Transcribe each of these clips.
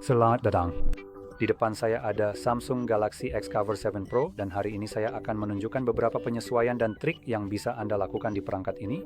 Selamat datang. Di depan saya ada Samsung Galaxy X Cover 7 Pro dan hari ini saya akan menunjukkan beberapa penyesuaian dan trik yang bisa Anda lakukan di perangkat ini.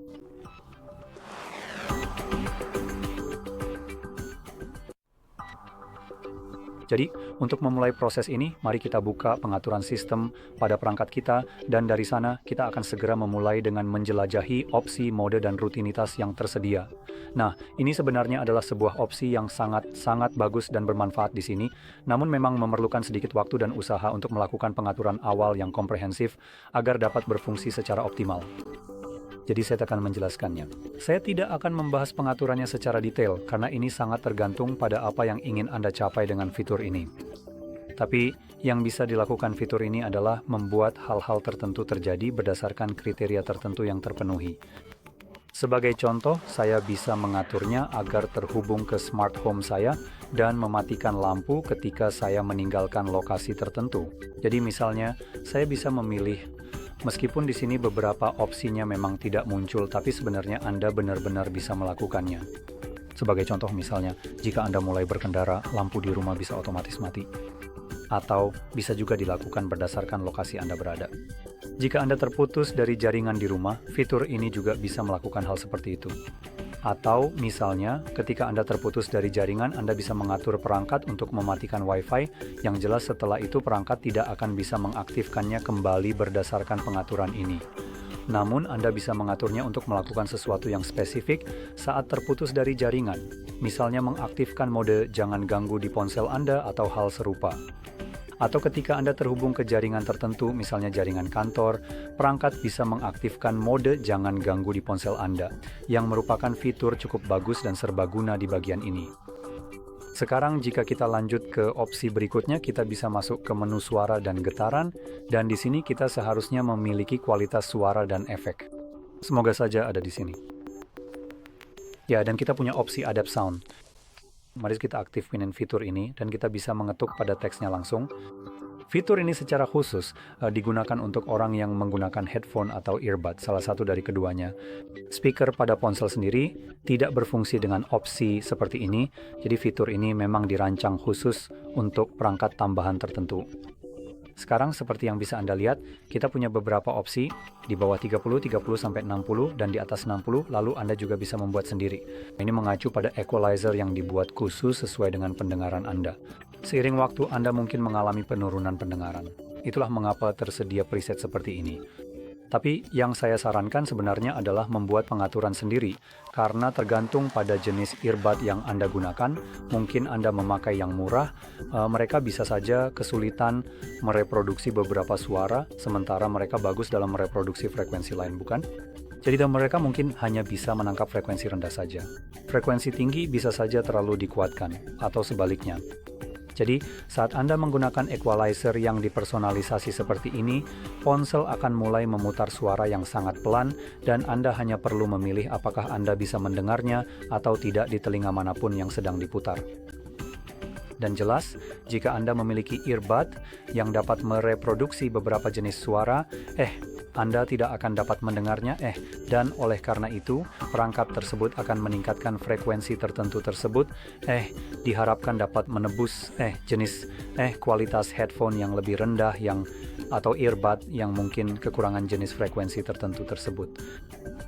Jadi, untuk memulai proses ini, mari kita buka pengaturan sistem pada perangkat kita dan dari sana kita akan segera memulai dengan menjelajahi opsi mode dan rutinitas yang tersedia. Nah, ini sebenarnya adalah sebuah opsi yang sangat bagus dan bermanfaat di sini, namun memang memerlukan sedikit waktu dan usaha untuk melakukan pengaturan awal yang komprehensif agar dapat berfungsi secara optimal. Jadi saya akan menjelaskannya. Saya tidak akan membahas pengaturannya secara detail karena ini sangat tergantung pada apa yang ingin Anda capai dengan fitur ini. Tapi yang bisa dilakukan fitur ini adalah membuat hal-hal tertentu terjadi berdasarkan kriteria tertentu yang terpenuhi. Sebagai contoh, saya bisa mengaturnya agar terhubung ke smart home saya dan mematikan lampu ketika saya meninggalkan lokasi tertentu. Jadi misalnya, saya bisa memilih. Meskipun di sini beberapa opsinya memang tidak muncul, tapi sebenarnya Anda benar-benar bisa melakukannya. Sebagai contoh misalnya, jika Anda mulai berkendara, lampu di rumah bisa otomatis mati. Atau bisa juga dilakukan berdasarkan lokasi Anda berada. Jika Anda terputus dari jaringan di rumah, fitur ini juga bisa melakukan hal seperti itu. Atau misalnya, ketika Anda terputus dari jaringan, Anda bisa mengatur perangkat untuk mematikan Wi-Fi, yang jelas setelah itu perangkat tidak akan bisa mengaktifkannya kembali berdasarkan pengaturan ini. Namun, Anda bisa mengaturnya untuk melakukan sesuatu yang spesifik saat terputus dari jaringan, misalnya mengaktifkan mode jangan ganggu di ponsel Anda atau hal serupa. Atau ketika Anda terhubung ke jaringan tertentu, misalnya jaringan kantor, perangkat bisa mengaktifkan mode jangan ganggu di ponsel Anda, yang merupakan fitur cukup bagus dan serbaguna di bagian ini. Sekarang jika kita lanjut ke opsi berikutnya, kita bisa masuk ke menu suara dan getaran, dan di sini kita seharusnya memiliki kualitas suara dan efek. Semoga saja ada di sini. Ya, dan kita punya opsi Adapt Sound. Mari kita aktifkan fitur ini dan kita bisa mengetuk pada teksnya langsung. Fitur ini secara khusus digunakan untuk orang yang menggunakan headphone atau earbud, salah satu dari keduanya. Speaker pada ponsel sendiri tidak berfungsi dengan opsi seperti ini, jadi fitur ini memang dirancang khusus untuk perangkat tambahan tertentu. Sekarang seperti yang bisa Anda lihat, kita punya beberapa opsi di bawah 30, 30-60, dan di atas 60, lalu Anda juga bisa membuat sendiri. Ini mengacu pada equalizer yang dibuat khusus sesuai dengan pendengaran Anda. Seiring waktu, Anda mungkin mengalami penurunan pendengaran. Itulah mengapa tersedia preset seperti ini. Tapi yang saya sarankan sebenarnya adalah membuat pengaturan sendiri, karena tergantung pada jenis earbud yang Anda gunakan. Mungkin Anda memakai yang murah, mereka bisa saja kesulitan mereproduksi beberapa suara, sementara mereka bagus dalam mereproduksi frekuensi lain, bukan? Jadi mereka mungkin hanya bisa menangkap frekuensi rendah saja. Frekuensi tinggi bisa saja terlalu dikuatkan, atau sebaliknya. Jadi, saat Anda menggunakan equalizer yang dipersonalisasi seperti ini, ponsel akan mulai memutar suara yang sangat pelan dan Anda hanya perlu memilih apakah Anda bisa mendengarnya atau tidak di telinga manapun yang sedang diputar. Dan jelas, jika Anda memiliki earbud yang dapat mereproduksi beberapa jenis suara, Anda tidak akan dapat mendengarnya, dan oleh karena itu, perangkat tersebut akan meningkatkan frekuensi tertentu tersebut, diharapkan dapat menebus, jenis, kualitas headphone yang lebih rendah atau earbud yang mungkin kekurangan jenis frekuensi tertentu tersebut.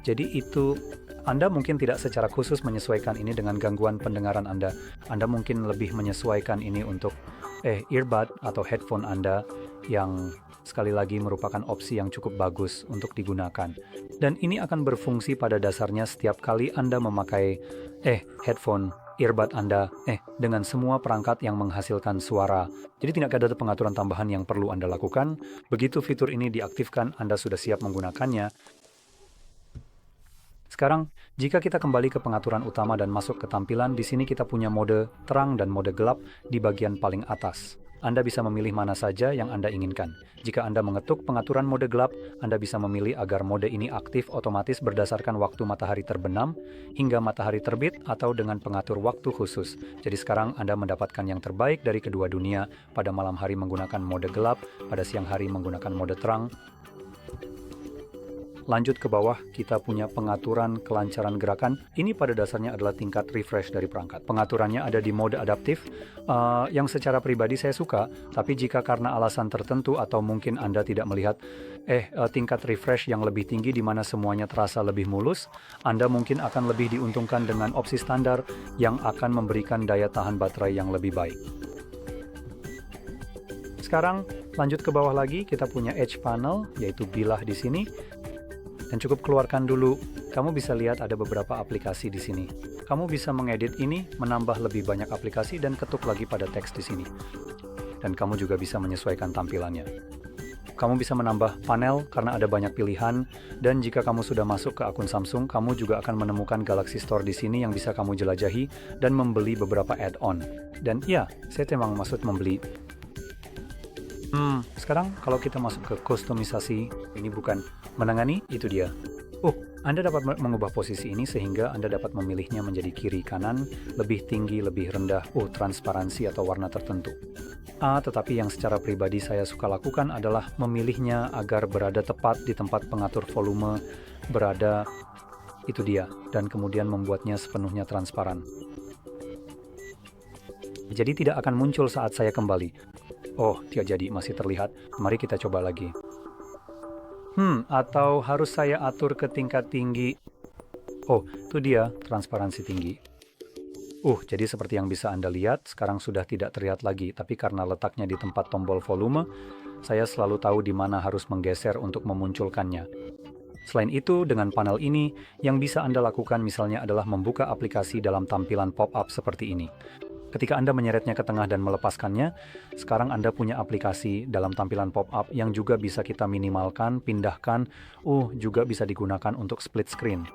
Jadi itu, Anda mungkin tidak secara khusus menyesuaikan ini dengan gangguan pendengaran Anda. Anda mungkin lebih menyesuaikan ini untuk earbud atau headphone Anda yang sekali lagi merupakan opsi yang cukup bagus untuk digunakan. Dan ini akan berfungsi pada dasarnya setiap kali Anda memakai headphone earbud Anda dengan semua perangkat yang menghasilkan suara. Jadi tidak ada pengaturan tambahan yang perlu Anda lakukan. Begitu fitur ini diaktifkan, Anda sudah siap menggunakannya. Sekarang, jika kita kembali ke pengaturan utama dan masuk ke tampilan, di sini kita punya mode terang dan mode gelap di bagian paling atas. Anda bisa memilih mana saja yang Anda inginkan. Jika Anda mengetuk pengaturan mode gelap, Anda bisa memilih agar mode ini aktif otomatis berdasarkan waktu matahari terbenam hingga matahari terbit atau dengan pengatur waktu khusus. Jadi sekarang Anda mendapatkan yang terbaik dari kedua dunia, pada malam hari menggunakan mode gelap, pada siang hari menggunakan mode terang. Lanjut ke bawah, kita punya pengaturan kelancaran gerakan. Ini pada dasarnya adalah tingkat refresh dari perangkat. Pengaturannya ada di mode adaptif, yang secara pribadi saya suka, tapi jika karena alasan tertentu atau mungkin Anda tidak melihat tingkat refresh yang lebih tinggi di mana semuanya terasa lebih mulus, Anda mungkin akan lebih diuntungkan dengan opsi standar yang akan memberikan daya tahan baterai yang lebih baik. Sekarang lanjut ke bawah lagi, kita punya edge panel, yaitu bilah di sini. Dan cukup keluarkan dulu. Kamu bisa lihat ada beberapa aplikasi di sini. Kamu bisa mengedit ini, menambah lebih banyak aplikasi dan ketuk lagi pada teks di sini. Dan kamu juga bisa menyesuaikan tampilannya. Kamu bisa menambah panel karena ada banyak pilihan, dan jika kamu sudah masuk ke akun Samsung, kamu juga akan menemukan Galaxy Store di sini yang bisa kamu jelajahi dan membeli beberapa add-on. Dan ya, saya memang maksud membeli. Sekarang kalau kita masuk ke kustomisasi, ini bukan menangani, itu dia. Anda dapat mengubah posisi ini sehingga Anda dapat memilihnya menjadi kiri, kanan, lebih tinggi, lebih rendah, transparansi atau warna tertentu. Tetapi yang secara pribadi saya suka lakukan adalah memilihnya agar berada tepat di tempat pengatur volume, berada, itu dia, dan kemudian membuatnya sepenuhnya transparan. Jadi tidak akan muncul saat saya kembali. Tidak jadi, masih terlihat. Mari kita coba lagi. Atau harus saya atur ke tingkat tinggi. Itu dia, transparansi tinggi. Jadi seperti yang bisa Anda lihat, sekarang sudah tidak terlihat lagi. Tapi karena letaknya di tempat tombol volume, saya selalu tahu di mana harus menggeser untuk memunculkannya. Selain itu, dengan panel ini, yang bisa Anda lakukan misalnya adalah membuka aplikasi dalam tampilan pop-up seperti ini. Ketika Anda menyeretnya ke tengah dan melepaskannya, sekarang Anda punya aplikasi dalam tampilan pop-up yang juga bisa kita minimalkan, pindahkan, juga bisa digunakan untuk split screen.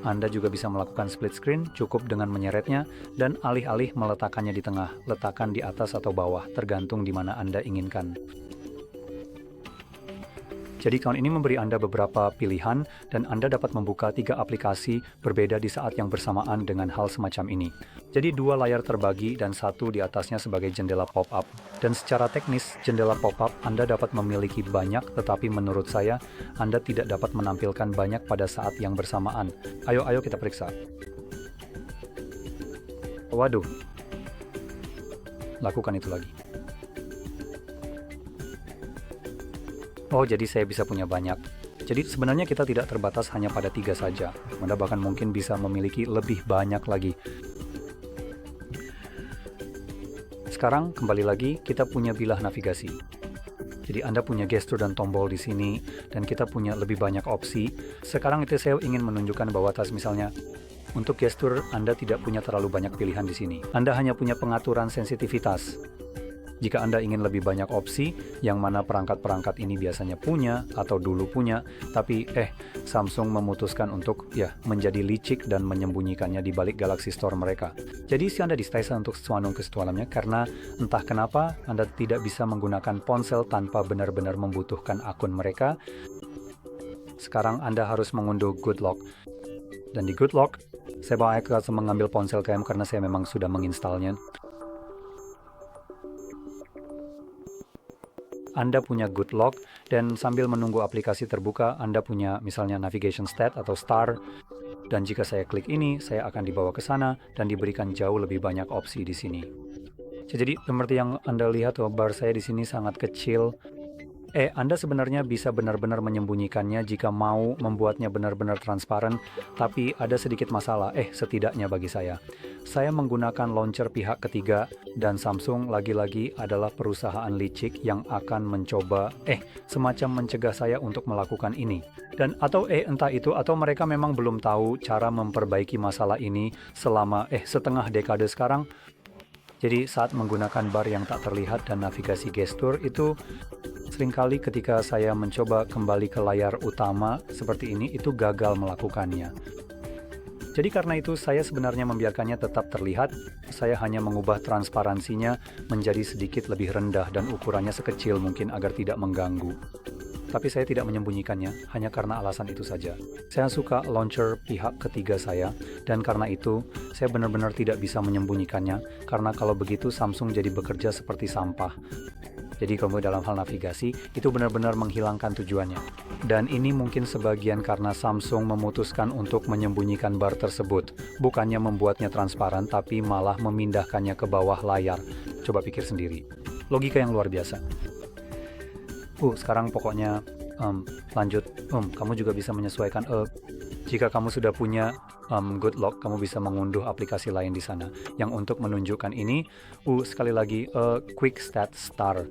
Anda juga bisa melakukan split screen cukup dengan menyeretnya dan alih-alih meletakkannya di tengah, letakkan di atas atau bawah, tergantung di mana Anda inginkan. Jadi kawan ini memberi Anda beberapa pilihan dan Anda dapat membuka 3 aplikasi berbeda di saat yang bersamaan dengan hal semacam ini. Jadi 2 layar terbagi dan 1 di atasnya sebagai jendela pop-up. Dan secara teknis, jendela pop-up Anda dapat memiliki banyak, tetapi menurut saya, Anda tidak dapat menampilkan banyak pada saat yang bersamaan. Ayo kita periksa. Waduh. Lakukan itu lagi. Jadi saya bisa punya banyak. Jadi sebenarnya kita tidak terbatas hanya pada 3 saja. Anda bahkan mungkin bisa memiliki lebih banyak lagi. Sekarang kembali lagi kita punya bilah navigasi. Jadi Anda punya gestur dan tombol di sini dan kita punya lebih banyak opsi. Sekarang itu saya ingin menunjukkan bahwa misalnya untuk gestur Anda tidak punya terlalu banyak pilihan di sini. Anda hanya punya pengaturan sensitivitas. Jika Anda ingin lebih banyak opsi, yang mana perangkat-perangkat ini biasanya punya atau dulu punya, tapi Samsung memutuskan untuk menjadi licik dan menyembunyikannya di balik Galaxy Store mereka. Jadi Anda distaisa untuk sesuatu kesetualamnya karena entah kenapa Anda tidak bisa menggunakan ponsel tanpa benar-benar membutuhkan akun mereka. Sekarang Anda harus mengunduh Good Lock. Dan di Good Lock, saya akan mengambil ponsel KM karena saya memang sudah menginstalnya. Anda punya Good Lock dan sambil menunggu aplikasi terbuka, Anda punya misalnya Navigation Stat atau Star. Dan jika saya klik ini, saya akan dibawa ke sana dan diberikan jauh lebih banyak opsi di sini. Jadi seperti yang Anda lihat, bar saya di sini sangat kecil. Anda sebenarnya bisa benar-benar menyembunyikannya jika mau membuatnya benar-benar transparan, tapi ada sedikit masalah, setidaknya bagi saya. Saya menggunakan launcher pihak ketiga, dan Samsung lagi-lagi adalah perusahaan licik yang akan mencoba, semacam mencegah saya untuk melakukan ini. Dan atau entah itu, atau mereka memang belum tahu cara memperbaiki masalah ini selama setengah dekade sekarang. Jadi saat menggunakan bar yang tak terlihat dan navigasi gestur itu, seringkali ketika saya mencoba kembali ke layar utama seperti ini, itu gagal melakukannya. Jadi karena itu saya sebenarnya membiarkannya tetap terlihat, saya hanya mengubah transparansinya menjadi sedikit lebih rendah dan ukurannya sekecil mungkin agar tidak mengganggu. Tapi saya tidak menyembunyikannya, hanya karena alasan itu saja. Saya suka launcher pihak ketiga saya, dan karena itu, saya benar-benar tidak bisa menyembunyikannya, karena kalau begitu Samsung jadi bekerja seperti sampah. Jadi kamu dalam hal navigasi itu benar-benar menghilangkan tujuannya. Dan ini mungkin sebagian karena Samsung memutuskan untuk menyembunyikan bar tersebut. Bukannya membuatnya transparan, tapi malah memindahkannya ke bawah layar. Coba pikir sendiri. Logika yang luar biasa. Sekarang pokoknya lanjut. Kamu juga bisa menyesuaikan. Jika kamu sudah punya good lock, kamu bisa mengunduh aplikasi lain di sana. Yang untuk menunjukkan ini, sekali lagi, Quick Stat Star.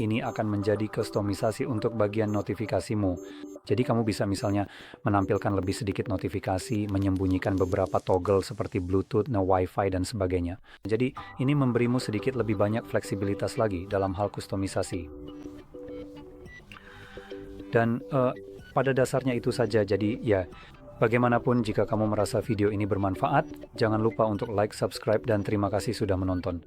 Ini akan menjadi kustomisasi untuk bagian notifikasimu. Jadi kamu bisa misalnya menampilkan lebih sedikit notifikasi, menyembunyikan beberapa toggle seperti Bluetooth, Wi-Fi, dan sebagainya. Jadi ini memberimu sedikit lebih banyak fleksibilitas lagi dalam hal kustomisasi. Dan pada dasarnya itu saja. Jadi ya, bagaimanapun jika kamu merasa video ini bermanfaat, jangan lupa untuk like, subscribe, dan terima kasih sudah menonton.